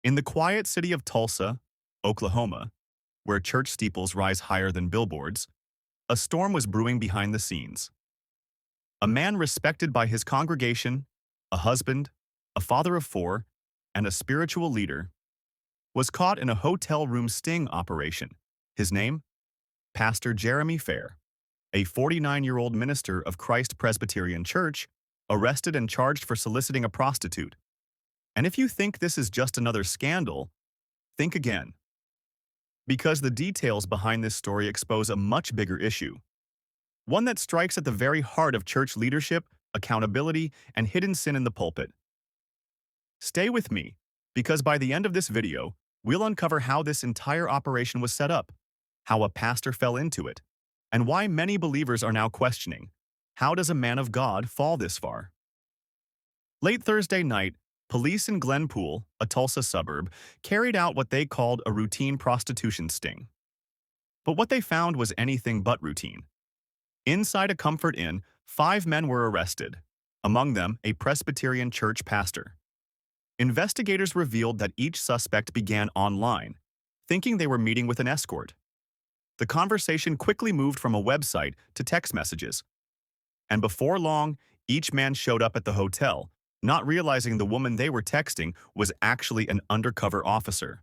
In the quiet city of Tulsa, Oklahoma, where church steeples rise higher than billboards, a storm was brewing behind the scenes. A man respected by his congregation, a husband, a father of four, and a spiritual leader, was caught in a hotel room sting operation. His name? Pastor Jeremy Fair, a 49-year-old minister of Christ Presbyterian Church, arrested and charged for soliciting a prostitute. And if you think this is just another scandal, think again. Because the details behind this story expose a much bigger issue, one that strikes at the very heart of church leadership, accountability, and hidden sin in the pulpit. Stay with me, because by the end of this video, we'll uncover how this entire operation was set up, how a pastor fell into it, and why many believers are now questioning, how does a man of God fall this far? Late Thursday night, police in Glenpool, a Tulsa suburb, carried out what they called a routine prostitution sting. But what they found was anything but routine. Inside a Comfort Inn, 5 men were arrested, among them a Presbyterian church pastor. Investigators revealed that each suspect began online, thinking they were meeting with an escort. The conversation quickly moved from a website to text messages. And before long, each man showed up at the hotel, not realizing the woman they were texting was actually an undercover officer.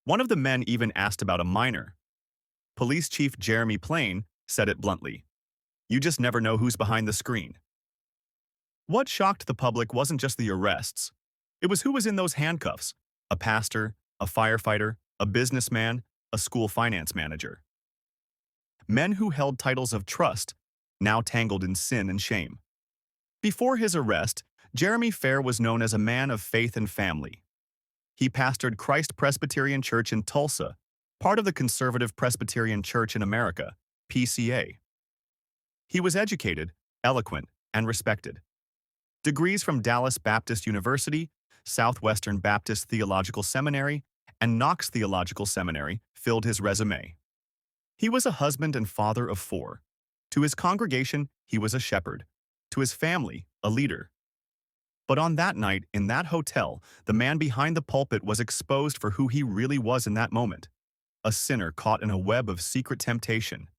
One of the men even asked about a minor. Police Chief Jeremy Plain said it bluntly, "You just never know who's behind the screen." What shocked the public wasn't just the arrests. It was who was in those handcuffs: a pastor, a firefighter, a businessman, a school finance manager. Men who held titles of trust, now tangled in sin and shame. Before his arrest, Jeremy Fair was known as a man of faith and family. He pastored Christ Presbyterian Church in Tulsa, part of the Conservative Presbyterian Church in America, PCA. He was educated, eloquent, and respected. Degrees from Dallas Baptist University, Southwestern Baptist Theological Seminary, and Knox Theological Seminary filled his resume. He was a husband and father of 4. To his congregation, he was a shepherd. To his family, a leader. But on that night, in that hotel, the man behind the pulpit was exposed for who he really was in that moment. A sinner caught in a web of secret temptation.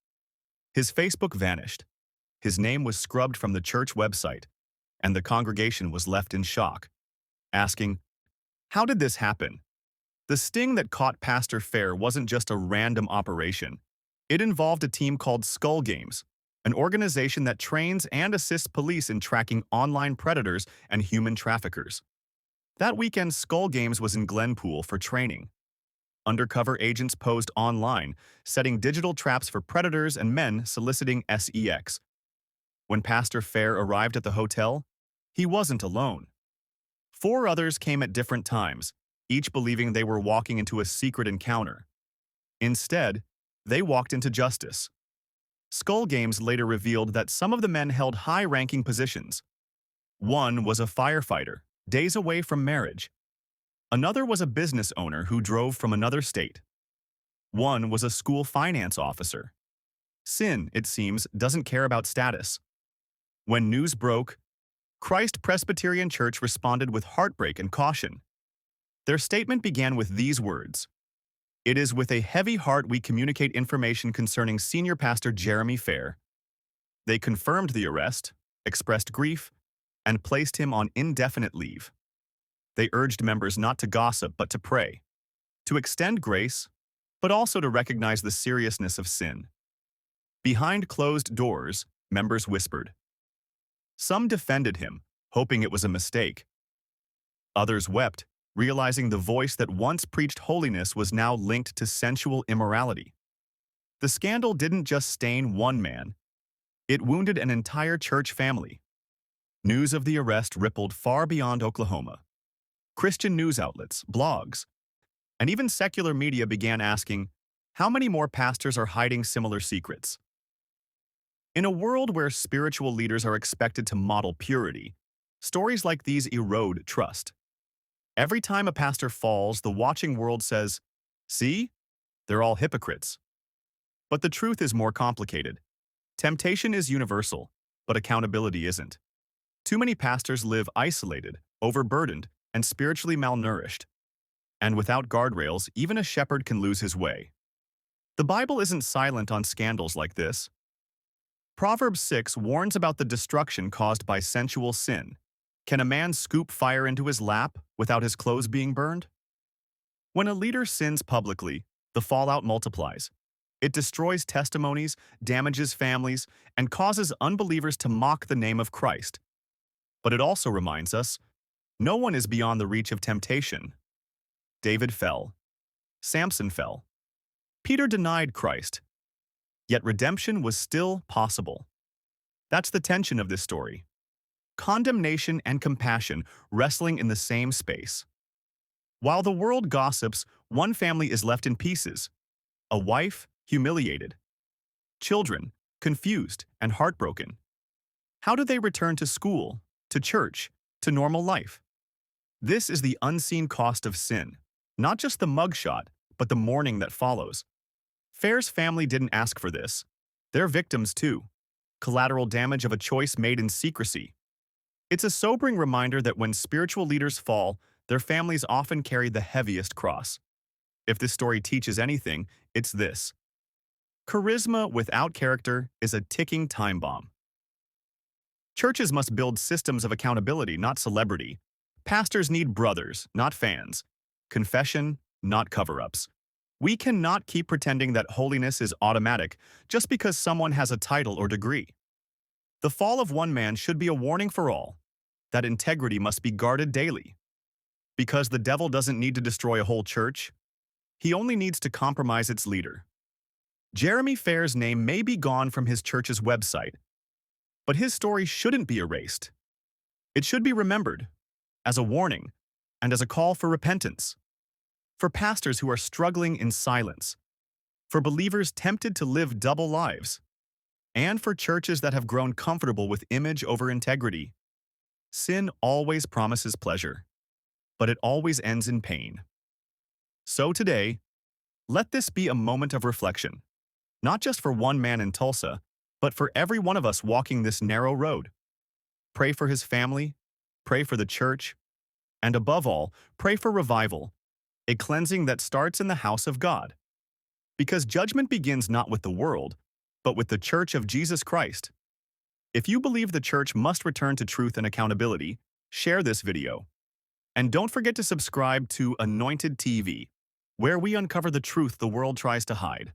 His Facebook vanished. His name was scrubbed from the church website, and the congregation was left in shock, asking, "How did this happen?" The sting that caught Pastor Fair wasn't just a random operation. It involved a team called Skull Games, an organization that trains and assists police in tracking online predators and human traffickers. That weekend, Skull Games was in Glenpool for training. Undercover agents posed online, setting digital traps for predators and men soliciting sex. When Pastor Fair arrived at the hotel, he wasn't alone. 4 others came at different times, each believing they were walking into a secret encounter. Instead, they walked into justice. Skull Games later revealed that some of the men held high-ranking positions. One was a firefighter, days away from marriage. Another was a business owner who drove from another state. One was a school finance officer. Sin, it seems, doesn't care about status. When news broke, Christ Presbyterian Church responded with heartbreak and caution. Their statement began with these words: "It is with a heavy heart we communicate information concerning Senior Pastor Jeremy Fair." They confirmed the arrest, expressed grief, and placed him on indefinite leave. They urged members not to gossip but to pray, to extend grace, but also to recognize the seriousness of sin. Behind closed doors, members whispered. Some defended him, hoping it was a mistake. Others wept, realizing the voice that once preached holiness was now linked to sensual immorality. The scandal didn't just stain one man. It wounded an entire church family. News of the arrest rippled far beyond Oklahoma. Christian news outlets, blogs, and even secular media began asking, how many more pastors are hiding similar secrets? In a world where spiritual leaders are expected to model purity, stories like these erode trust. Every time a pastor falls, the watching world says, "See? They're all hypocrites." But the truth is more complicated. Temptation is universal, but accountability isn't. Too many pastors live isolated, overburdened, and spiritually malnourished. And without guardrails, even a shepherd can lose his way. The Bible isn't silent on scandals like this. Proverbs 6 warns about the destruction caused by sensual sin. Can a man scoop fire into his lap without his clothes being burned? When a leader sins publicly, the fallout multiplies. It destroys testimonies, damages families, and causes unbelievers to mock the name of Christ. But it also reminds us, no one is beyond the reach of temptation. David fell. Samson fell. Peter denied Christ. Yet redemption was still possible. That's the tension of this story. Condemnation and compassion wrestling in the same space. While the world gossips, one family is left in pieces. A wife, humiliated. Children, confused and heartbroken. How do they return to school, to church, to normal life? This is the unseen cost of sin. Not just the mugshot, but the mourning that follows. Fair's family didn't ask for this. They're victims too. Collateral damage of a choice made in secrecy. It's a sobering reminder that when spiritual leaders fall, their families often carry the heaviest cross. If this story teaches anything, it's this. Charisma without character is a ticking time bomb. Churches must build systems of accountability, not celebrity. Pastors need brothers, not fans. Confession, not cover-ups. We cannot keep pretending that holiness is automatic just because someone has a title or degree. The fall of one man should be a warning for all, that integrity must be guarded daily. Because the devil doesn't need to destroy a whole church, he only needs to compromise its leader. Jeremy Fair's name may be gone from his church's website, but his story shouldn't be erased. It should be remembered as a warning and as a call for repentance. For pastors who are struggling in silence, for believers tempted to live double lives, and for churches that have grown comfortable with image over integrity. Sin always promises pleasure, but it always ends in pain. So today, let this be a moment of reflection, not just for one man in Tulsa, but for every one of us walking this narrow road. Pray for his family, pray for the church, and above all, pray for revival, a cleansing that starts in the house of God. Because judgment begins not with the world, but with the Church of Jesus Christ. If you believe the church must return to truth and accountability, share this video. And don't forget to subscribe to Anointed TV, where we uncover the truth the world tries to hide.